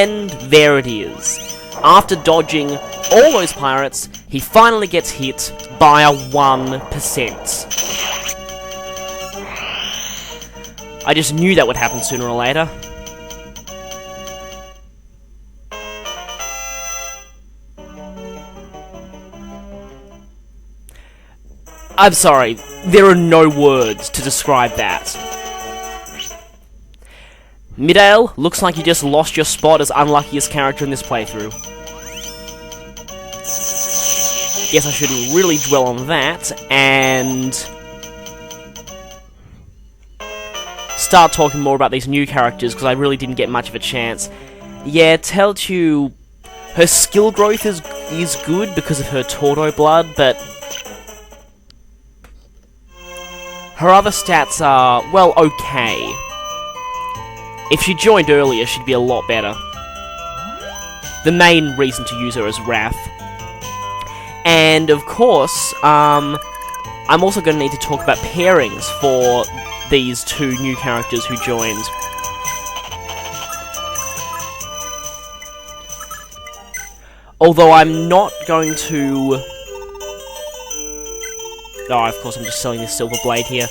And there it is. After dodging all those pirates, he finally gets hit by a 1%. I just knew that would happen sooner or later. I'm sorry, there are no words to describe that. Midale, looks like you just lost your spot as unluckiest character in this playthrough. Guess I shouldn't really dwell on that, and start talking more about these new characters, because I really didn't get much of a chance. Yeah, Telchu, her skill growth is good because of her Tordo blood, but her other stats are, well, okay. If she joined earlier, she'd be a lot better. The main reason to use her is Wrath. And, of course, I'm also going to need to talk about pairings for these two new characters who joined. Although I'm not going to... Oh, of course, I'm just selling this silver blade here.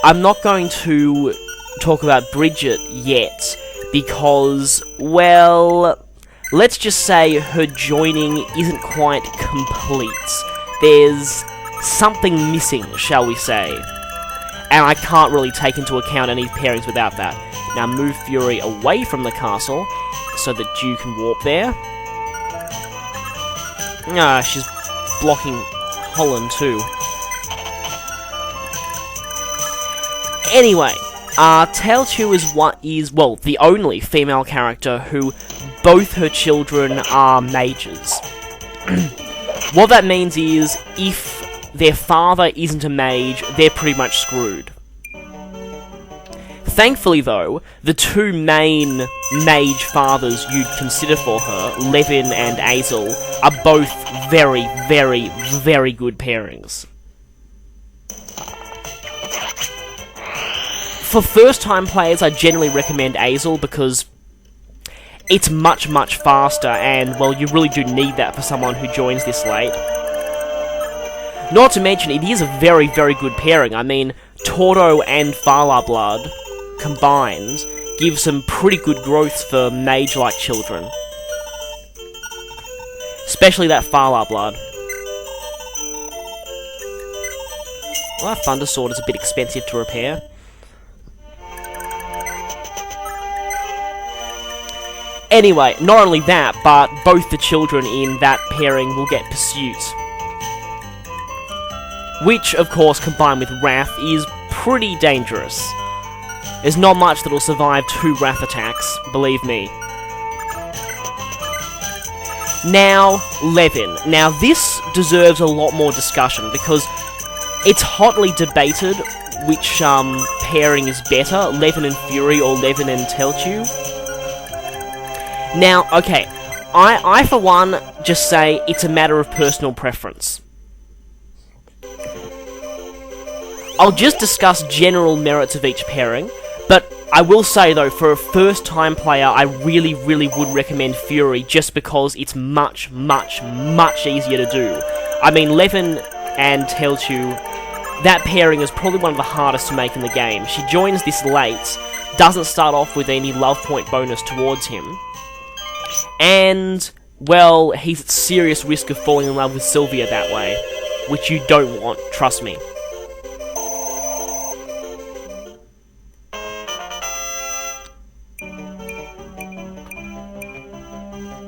I'm not going to talk about Bridget yet, because, well, let's just say her joining isn't quite complete. There's something missing, shall we say. And I can't really take into account any pairings without that. Now move Fury away from the castle, so that you can warp there. Ah, she's blocking Holland too. Anyway, Telchu is the only female character who both her children are mages. What that means is, if their father isn't a mage, they're pretty much screwed. Thankfully though, the two main mage fathers you'd consider for her, Levin and Azel, are both very, very, very good pairings. For first-time players, I generally recommend Azel because it's much, much faster, and, well, you really do need that for someone who joins this late. Not to mention, it is a very, very good pairing. I mean, Tordo and Fala blood combined give some pretty good growth for mage-like children. Especially that Fala blood. Well, that Thunder Sword is a bit expensive to repair. Anyway, not only that, but both the children in that pairing will get Pursuit. Which, of course, combined with Wrath, is pretty dangerous. There's not much that'll survive 2 Wrath attacks, believe me. Now, Levin. Now, this deserves a lot more discussion, because it's hotly debated which pairing is better, Levin and Fury or Levin and Telchu. Now, okay, I for one, just say it's a matter of personal preference. I'll just discuss general merits of each pairing, but I will say though, for a first-time player, I really, really would recommend Fury, just because it's much, much, much easier to do. I mean, Levin and Telchu, that pairing is probably one of the hardest to make in the game. She joins this late, doesn't start off with any love point bonus towards him, and, well, he's at serious risk of falling in love with Sylvia that way, which you don't want, trust me.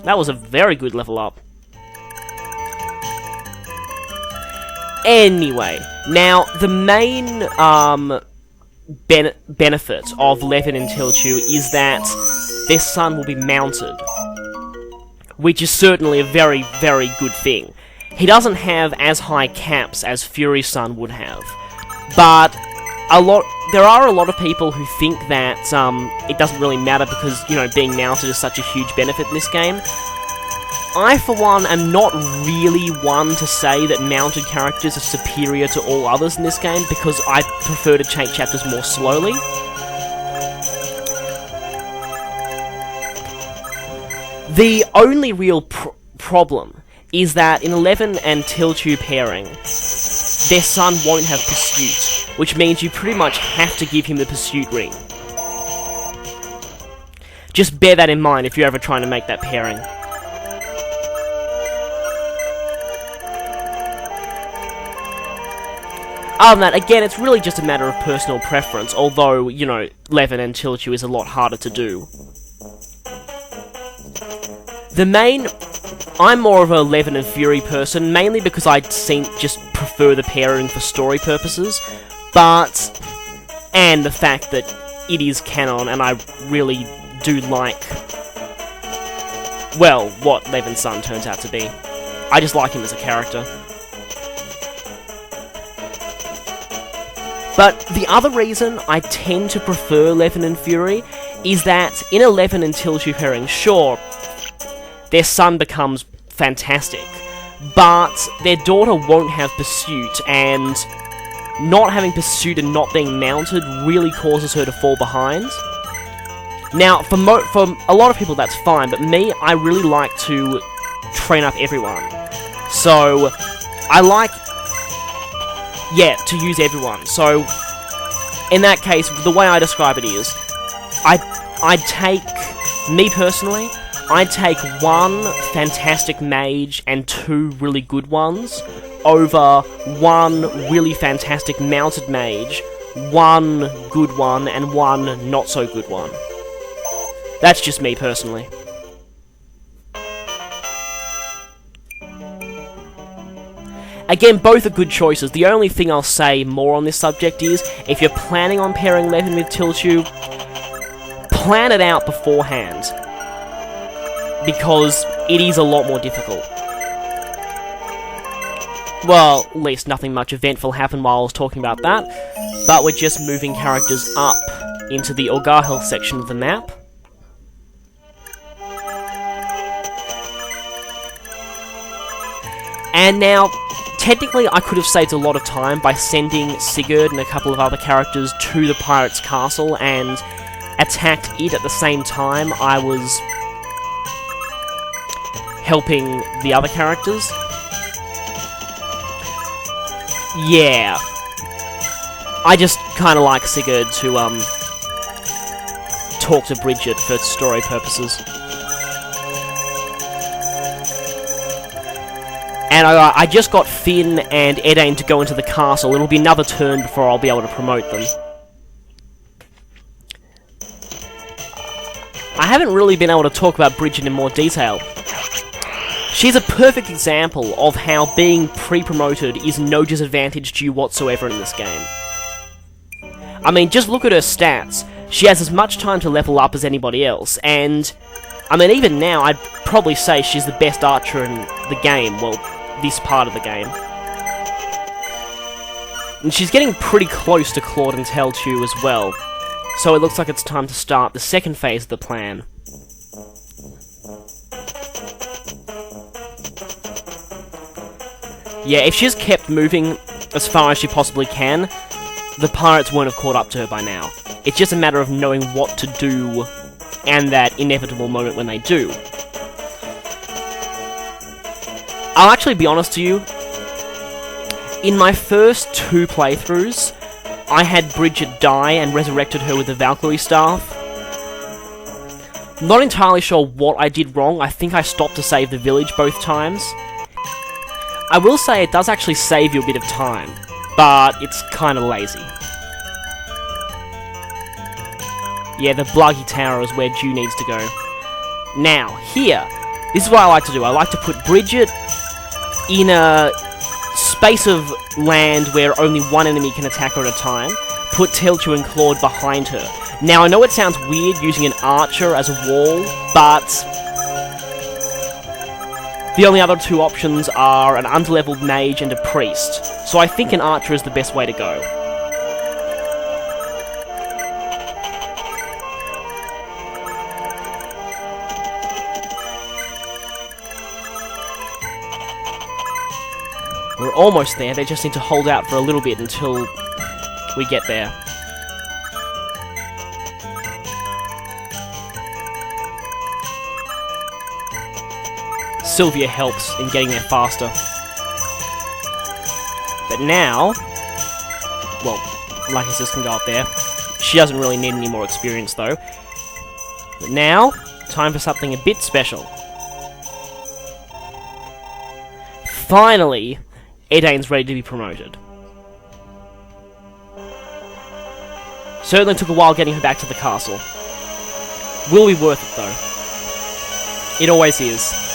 That was a very good level up. Anyway, now, the main benefit of Levin and Telchu is that their son will be mounted, which is certainly a very, very good thing. He doesn't have as high caps as Fury's son would have, but there are a lot of people who think that it doesn't really matter because, you know, being mounted is such a huge benefit in this game. I, for one, am not really one to say that mounted characters are superior to all others in this game, because I prefer to take chapters more slowly. The only real problem is that in Levin and Tilchu pairing, their son won't have Pursuit, which means you pretty much have to give him the Pursuit ring. Just bear that in mind if you're ever trying to make that pairing. Other than that, again, it's really just a matter of personal preference, although, you know, Levin and Tilchu is a lot harder to do. I'm more of a Levin and Fury person, mainly because I just prefer the pairing for story purposes, and the fact that it is canon, and I really do like, well, what Levin's son turns out to be. I just like him as a character. But the other reason I tend to prefer Levin and Fury is that in a Levin and Tilchu pairing, sure, their son becomes fantastic, but their daughter won't have Pursuit, and not having Pursuit and not being mounted really causes her to fall behind. Now, for a lot of people that's fine, but me, I really like to train up everyone. So, I like, to use everyone. So, in that case, the way I describe it is, I'd take, me personally, I'd take one fantastic mage and two really good ones over one really fantastic mounted mage, one good one, and one not so good one. That's just me personally. Again, both are good choices. The only thing I'll say more on this subject is, if you're planning on pairing Levin with Tilchu, plan it out beforehand, because it is a lot more difficult. Well, at least nothing much eventful happened while I was talking about that, but we're just moving characters up into the Orgahel section of the map. And now, technically I could have saved a lot of time by sending Sigurd and a couple of other characters to the pirate's castle and attacked it at the same time I was helping the other characters. Yeah. I just kind of like Sigurd to, talk to Bridget for story purposes. And I just got Finn and Edain to go into the castle. It'll be another turn before I'll be able to promote them. I haven't really been able to talk about Bridget in more detail. She's a perfect example of how being pre-promoted is no disadvantage to you whatsoever in this game. I mean, just look at her stats. She has as much time to level up as anybody else, and I mean, even now, I'd probably say she's the best archer in the game, well, this part of the game. And she's getting pretty close to Claude and Tilchu as well, so it looks like it's time to start the second phase of the plan. Yeah, if she's kept moving as far as she possibly can, the pirates won't have caught up to her by now. It's just a matter of knowing what to do, and that inevitable moment when they do. I'll actually be honest to you, in my first 2 playthroughs, I had Bridget die and resurrected her with the Valkyrie staff. Not entirely sure what I did wrong. I think I stopped to save the village both times. I will say it does actually save you a bit of time, but it's kind of lazy. Yeah, the Bluggy Tower is where Jew needs to go. Now, here, this is what I like to do. I like to put Bridget in a space of land where only one enemy can attack her at a time. Put Tilchu and Claude behind her. Now, I know it sounds weird using an archer as a wall, but the only other 2 options are an underleveled mage and a priest. So I think an archer is the best way to go. We're almost there, they just need to hold out for a little bit until we get there. Sylvia helps in getting there faster. But now, well, Lucky Sis can go up there. She doesn't really need any more experience though. But now, time for something a bit special. Finally, Edain's ready to be promoted. Certainly took a while getting her back to the castle. Will be worth it though. It always is.